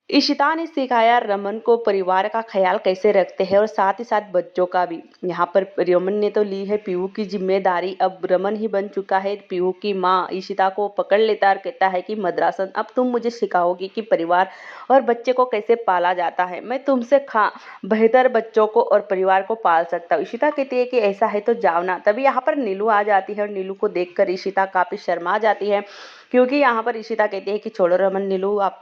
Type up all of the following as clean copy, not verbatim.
इशिता ने सिखाया रमन को परिवार का ख्याल कैसे रखते हैं और साथ ही साथ बच्चों का भी। यहाँ पर रमन ने तो ली है पीहू की जिम्मेदारी। अब रमन ही बन चुका है पीहू की माँ। इशिता को पकड़ लेता और कहता है कि मद्रासन अब तुम मुझे सिखाओगी कि परिवार और बच्चे को कैसे पाला जाता है। मैं तुमसे बेहतर बच्चों को और परिवार को पाल सकता हूँ। इशिता कहती है कि ऐसा है तो जाओ ना। तभी यहाँ पर नीलू आ जाती है और नीलू को देखकर इशिता काफी शर्मा जाती है, क्योंकि यहाँ पर इशिता कहती है कि छोड़ो रमन, नीलू आप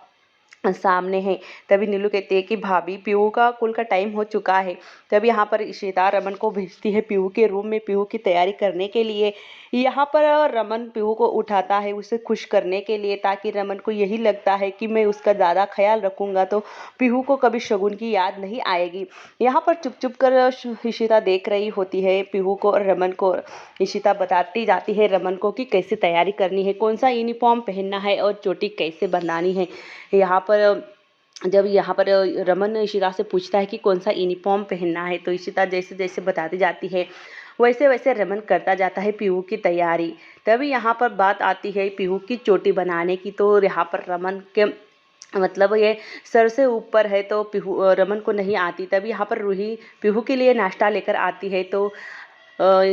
सामने है। तभी नीलू कहती है कि भाभी पीहू का कुल का टाइम हो चुका है। तभी यहाँ पर इशिता रमन को भेजती है पीहू के रूम में पीहू की तैयारी करने के लिए। यहाँ पर रमन पीहू को उठाता है उसे खुश करने के लिए, ताकि रमन को यही लगता है कि मैं उसका ज़्यादा ख्याल रखूंगा तो पीहू को कभी शगुन की याद नहीं आएगी। यहाँ पर चुप चुप कर इशिता देख रही होती है पीहू को और रमन को। इशिता बताती जाती है रमन को कि कैसे तैयारी करनी है, कौन सा यूनिफॉर्म पहनना है और चोटी कैसे बनानी है। यहाँ पर जब यहाँ पर रमन इशिता से पूछता है कि कौन सा यूनिफॉर्म पहनना है, तो इशिता जैसे जैसे बताती जाती है वैसे वैसे रमन करता जाता है पीहू की तैयारी। तभी यहाँ पर बात आती है पीहू की चोटी बनाने की। तो यहाँ पर रमन के मतलब ये सर से ऊपर है तो पीहू रमन को नहीं आती। तभी यहाँ पर रूही पीहू के लिए नाश्ता लेकर आती है। तो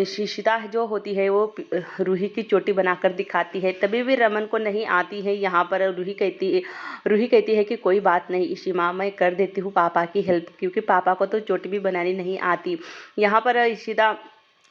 शिशिता जो होती है वो रूही की चोटी बनाकर दिखाती है। तभी भी रमन को नहीं आती है। यहाँ पर रूही कहती है कि कोई बात नहीं इशी माँ, मैं कर देती हूँ पापा की हेल्प, क्योंकि पापा को तो चोटी भी बनानी नहीं आती। यहाँ पर इशिता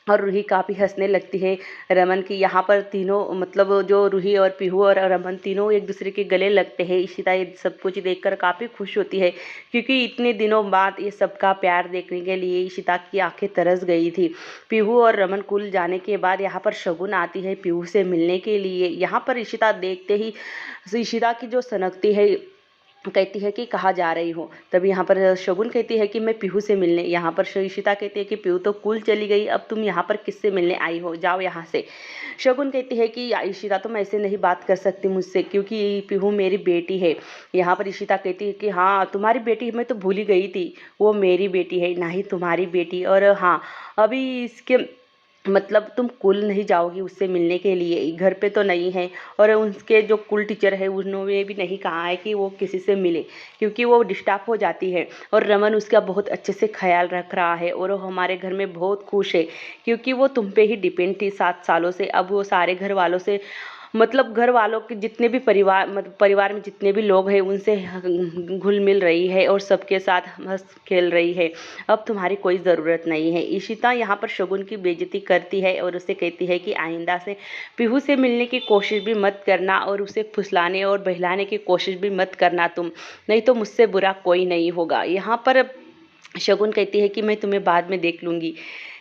और रूही काफ़ी हंसने लगती है रमन की। यहाँ पर तीनों मतलब जो रूही और पीहू और रमन तीनों एक दूसरे के गले लगते हैं। इशिता ये सब कुछ देखकर काफ़ी खुश होती है, क्योंकि इतने दिनों बाद ये सबका प्यार देखने के लिए इशिता की आंखें तरस गई थी। पीहू और रमन कुल जाने के बाद यहाँ पर शगुन आती है पीहू से मिलने के लिए। यहाँ पर इशिता देखते ही इशिता की जो सनकती है कहती है कि कहाँ जा रही हो। तभी यहाँ पर शगुन कहती है कि मैं पीहू से मिलने। यहाँ पर इशिता कहती है कि पीहू तो कुल चली गई, अब तुम यहाँ पर किससे मिलने आई हो, जाओ यहाँ से। शगुन कहती है कि इशिता तुम ऐसे नहीं बात कर सकती मुझसे, क्योंकि पीहू मेरी बेटी है। यहाँ पर इशिता कहती है कि हाँ तुम्हारी बेटी, मैं तो भूल ही गई थी, वो मेरी बेटी है ना ही तुम्हारी बेटी। और हाँ अभी इसके मतलब तुम कुल नहीं जाओगी उससे मिलने के लिए, घर पे तो नहीं है। और उसके जो कुल टीचर है उन्होंने भी नहीं कहा है कि वो किसी से मिले, क्योंकि वो डिस्टर्ब हो जाती है। और रमन उसका बहुत अच्छे से ख्याल रख रहा है और वो हमारे घर में बहुत खुश है, क्योंकि वो तुम पे ही डिपेंड थी 7 सालों से। अब वो सारे घर वालों से मतलब घर वालों के जितने भी परिवार मतलब परिवार में जितने भी लोग हैं उनसे घुल मिल रही है और सबके साथ हंस खेल रही है। अब तुम्हारी कोई ज़रूरत नहीं है। इशिता यहाँ पर शगुन की बेइज्जती करती है और उसे कहती है कि आइंदा से पीहू से मिलने की कोशिश भी मत करना और उसे फुसलाने और बहलाने की कोशिश भी मत करना तुम, नहीं तो मुझसे बुरा कोई नहीं होगा। यहाँ पर शगुन कहती है कि मैं तुम्हें बाद में देख लूँगी।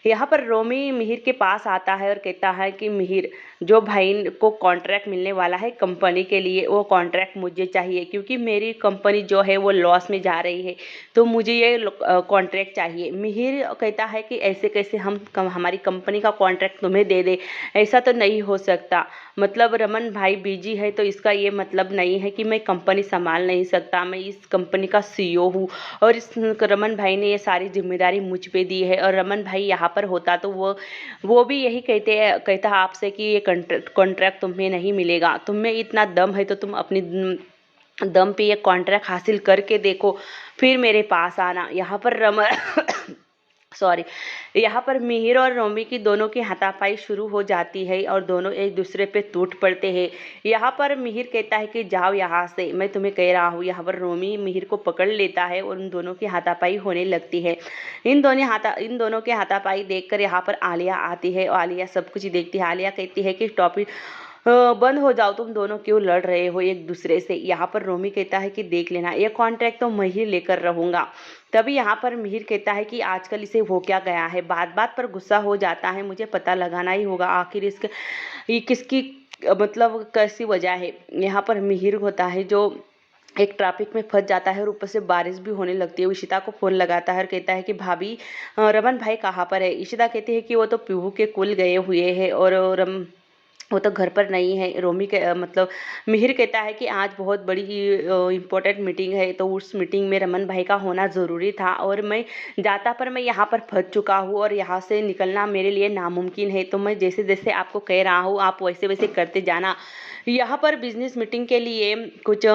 यहाँ पर रोमी मिहिर के पास आता है और कहता है कि मिहिर, जो भाई को कॉन्ट्रैक्ट मिलने वाला है कंपनी के लिए, वो कॉन्ट्रैक्ट मुझे चाहिए, क्योंकि मेरी कंपनी जो है वो लॉस में जा रही है, तो मुझे ये कॉन्ट्रैक्ट चाहिए। मिहिर कहता है कि ऐसे कैसे हम हमारी कंपनी का कॉन्ट्रैक्ट तुम्हें दे दे, ऐसा तो नहीं हो सकता। मतलब रमन भाई बिजी है तो इसका ये मतलब नहीं है कि मैं कंपनी संभाल नहीं सकता। मैं इस कंपनी का सीईओ हूँ और इस रमन भाई ने ये सारी जिम्मेदारी मुझ पे दी है। और रमन भाई यहाँ पर होता तो वो भी यही कहता आपसे कि ये कॉन्ट्रैक्ट तुम्हें नहीं मिलेगा। तुम्हें इतना दम है तो तुम अपनी दम पे ये कॉन्ट्रैक्ट हासिल करके देखो, फिर मेरे पास आना। यहाँ पर सॉरी, यहाँ पर मिहिर और रोमी की दोनों की हाथापाई शुरू हो जाती है और दोनों एक दूसरे पे टूट पड़ते हैं। यहाँ पर मिहिर कहता है कि जाओ यहाँ से, मैं तुम्हें कह रहा हूँ। यहाँ पर रोमी मिहिर को पकड़ लेता है और उन दोनों की हाथापाई होने लगती है। इन दोनों के हाथापाई देखकर यहाँ पर आलिया आती है। आलिया सब कुछ देखती है। आलिया कहती है कि टॉपिक बंद हो जाओ, तुम दोनों क्यों लड़ रहे हो एक दूसरे से। यहाँ पर रोमी कहता है कि देख लेना, ये कॉन्ट्रैक्ट तो मैं ही लेकर रहूँगा। तभी यहाँ पर मिहिर कहता है कि आजकल इसे हो क्या गया है, बात बात पर गुस्सा हो जाता है, मुझे पता लगाना ही होगा आखिर ये किसकी मतलब कैसी वजह है। यहाँ पर मिहिर होता है जो एक ट्रैफिक में फंस जाता है और ऊपर से बारिश भी होने लगती है। इशिता को फ़ोन लगाता है और कहता है कि भाभी रमन भाई कहाँ पर है। इशिता कहती है कि वो तो पीहू के कुल गए हुए हैं और वो तो घर पर नहीं है। रोमी के मतलब मिहिर कहता है कि आज बहुत बड़ी इम्पोर्टेंट मीटिंग है, तो उस मीटिंग में रमन भाई का होना ज़रूरी था और मैं जाता पर मैं यहाँ पर फंस चुका हूँ और यहाँ से निकलना मेरे लिए नामुमकिन है। तो मैं जैसे जैसे आपको कह रहा हूँ आप वैसे वैसे करते जाना। यहाँ पर बिजनेस मीटिंग के लिए कुछ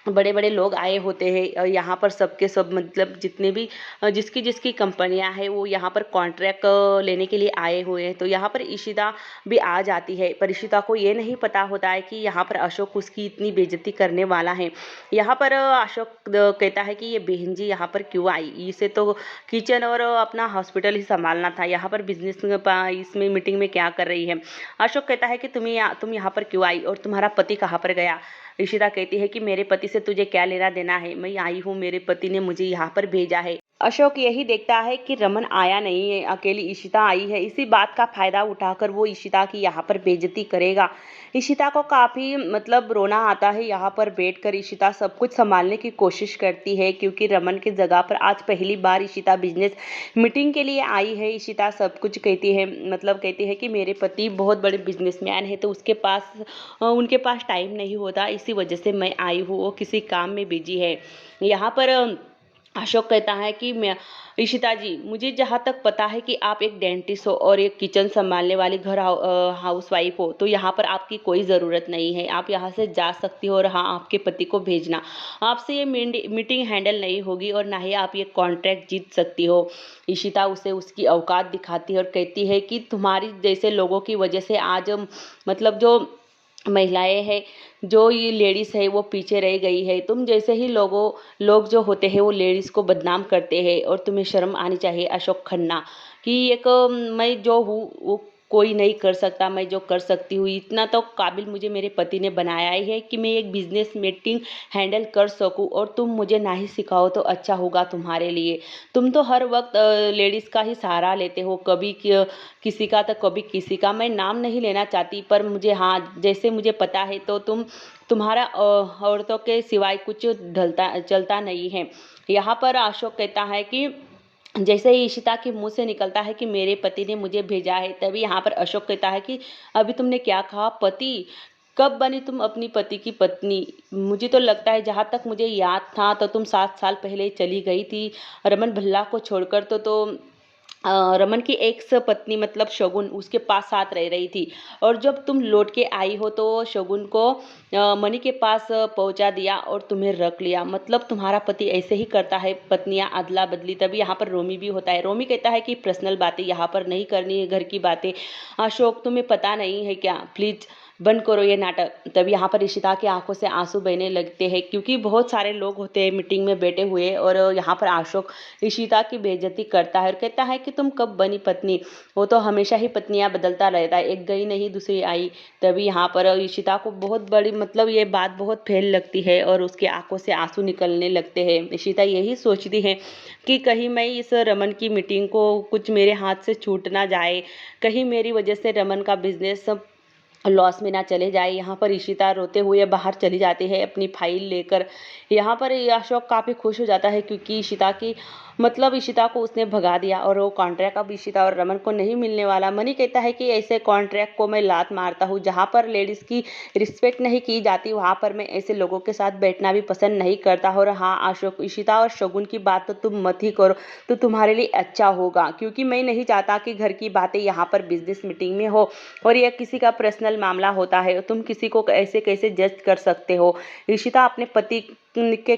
बड़े-बड़े लोग आए होते हैं यहाँ पर सबके सब मतलब जितने भी जिसकी कंपनियाँ हैं वो यहाँ पर कॉन्ट्रैक्ट लेने के लिए आए हुए हैं। तो यहाँ पर इशिता भी आ जाती है, पर इशिता को ये नहीं पता होता है कि यहाँ पर अशोक उसकी इतनी बेइज्जती करने वाला है। यहाँ पर अशोक कहता है कि ये बहन जी यहाँ पर क्यों आई? इसे तो किचन और अपना हॉस्पिटल ही सँभालना था, यहाँ पर बिज़नेस में इसमें मीटिंग में क्या कर रही है? अशोक कहता है कि तुम यहाँ पर क्यों आई और तुम्हारा पति कहाँ पर गया? इशिता कहती है कि मेरे पति से तुझे क्या लेना देना है? मैं आई हूँ, मेरे पति ने मुझे यहाँ पर भेजा है। अशोक यही देखता है कि रमन आया नहीं है, अकेली इशिता आई है। इसी बात का फायदा उठाकर वो इशिता की यहाँ पर बेइज्जती करेगा। इशिता को काफ़ी मतलब रोना आता है। यहाँ पर बैठकर इशिता सब कुछ संभालने की कोशिश करती है, क्योंकि रमन की जगह पर आज पहली बार इशिता बिजनेस मीटिंग के लिए आई है। इशिता सब कुछ कहती है, मतलब कहती है कि मेरे पति बहुत बड़े बिजनेसमैन है, तो उनके पास टाइम नहीं होता, इसी वजह से मैं आई हूँ, वो किसी काम में बिजी है। यहाँ पर अशोक कहता है कि मैं इशिता जी, मुझे जहाँ तक पता है कि आप एक डेंटिस्ट हो और एक किचन संभालने वाली हाउसवाइफ हो, तो यहाँ पर आपकी कोई ज़रूरत नहीं है, आप यहाँ से जा सकती हो। और हाँ, आपके पति को भेजना, आपसे ये मीटिंग हैंडल नहीं होगी और ना ही आप ये कॉन्ट्रैक्ट जीत सकती हो। इशिता उसे उसकी औकात दिखाती है और कहती है कि तुम्हारी जैसे लोगों की वजह से आज मतलब जो महिलाएं हैं, जो ये लेडीज़ है वो पीछे रह गई है। तुम जैसे ही लोग जो होते हैं वो लेडीज़ को बदनाम करते हैं, और तुम्हें शर्म आनी चाहिए अशोक खन्ना, कि एक मैं जो हूँ वो कोई नहीं कर सकता, मैं जो कर सकती हूँ इतना तो काबिल मुझे मेरे पति ने बनाया ही है कि मैं एक बिजनेस मीटिंग हैंडल कर सकूँ, और तुम मुझे ना ही सिखाओ तो अच्छा होगा तुम्हारे लिए। तुम तो हर वक्त लेडीज़ का ही सहारा लेते हो, कभी किसी का तो कभी किसी का। मैं नाम नहीं लेना चाहती, पर मुझे हाँ, जैसे मुझे पता है तो तुम्हारा औरतों के सिवाय कुछ चलता नहीं है। यहाँ पर अशोक कहता है कि जैसे ही इशिता के मुंह से निकलता है कि मेरे पति ने मुझे भेजा है, तभी यहाँ पर अशोक कहता है कि अभी तुमने क्या कहा? पति? कब बनी तुम अपनी पति की पत्नी? मुझे तो लगता है, जहाँ तक मुझे याद था तो तुम 7 साल पहले चली गई थी रमन भल्ला को छोड़कर। तो रमन की एक्स पत्नी मतलब शगुन उसके पास साथ रह रही थी, और जब तुम लौट के आई हो तो शगुन को मणि के पास पहुंचा दिया और तुम्हें रख लिया। मतलब तुम्हारा पति ऐसे ही करता है, पत्नियां अदला बदली। तभी यहाँ पर रोमी भी होता है। रोमी कहता है कि पर्सनल बातें यहाँ पर नहीं करनी है, घर की बातें। अशोक, तुम्हें पता नहीं है क्या? प्लीज़ बंद करो ये नाटक। तभी यहाँ पर इशिता की आंखों से आंसू बहने लगते हैं, क्योंकि बहुत सारे लोग होते हैं मीटिंग में बैठे हुए, और यहाँ पर अशोक इशिता की बेइज्जती करता है और कहता है कि तुम कब बनी पत्नी? वो तो हमेशा ही पत्नियां बदलता रहता है, एक गई नहीं दूसरी आई। तभी यहाँ पर इशिता को बहुत बड़ी मतलब ये बात बहुत फैल लगती है, और उसकी आंखों से आंसू निकलने लगते हैं। इशिता यही सोचती है कि कहीं मैं इस रमन की मीटिंग को कुछ मेरे हाथ से छूट ना जाए, कहीं मेरी वजह से रमन का बिजनेस लॉस में ना चले जाए। यहाँ पर इशिता रोते हुए बाहर चली जाती है अपनी फाइल लेकर। यहाँ पर अशोक काफ़ी खुश हो जाता है, क्योंकि इशिता को उसने भगा दिया, और वो कॉन्ट्रैक्ट अब इशिता और रमन को नहीं मिलने वाला। मनी कहता है कि ऐसे कॉन्ट्रैक्ट को मैं लात मारता हूँ। जहाँ पर लेडीज़ की रिस्पेक्ट नहीं की जाती, वहाँ पर मैं ऐसे लोगों के साथ बैठना भी पसंद नहीं करता। और हाँ अशोक, इशिता और शगुन की बात तो तुम मत ही करो, तो तुम्हारे लिए अच्छा होगा, क्योंकि मैं नहीं चाहता कि घर की बातें यहाँ पर बिजनेस मीटिंग में हो, और यह किसी का पर्सनल मामला होता है। तुम किसी को ऐसे कैसे जज कर सकते हो? इशिता अपने पति के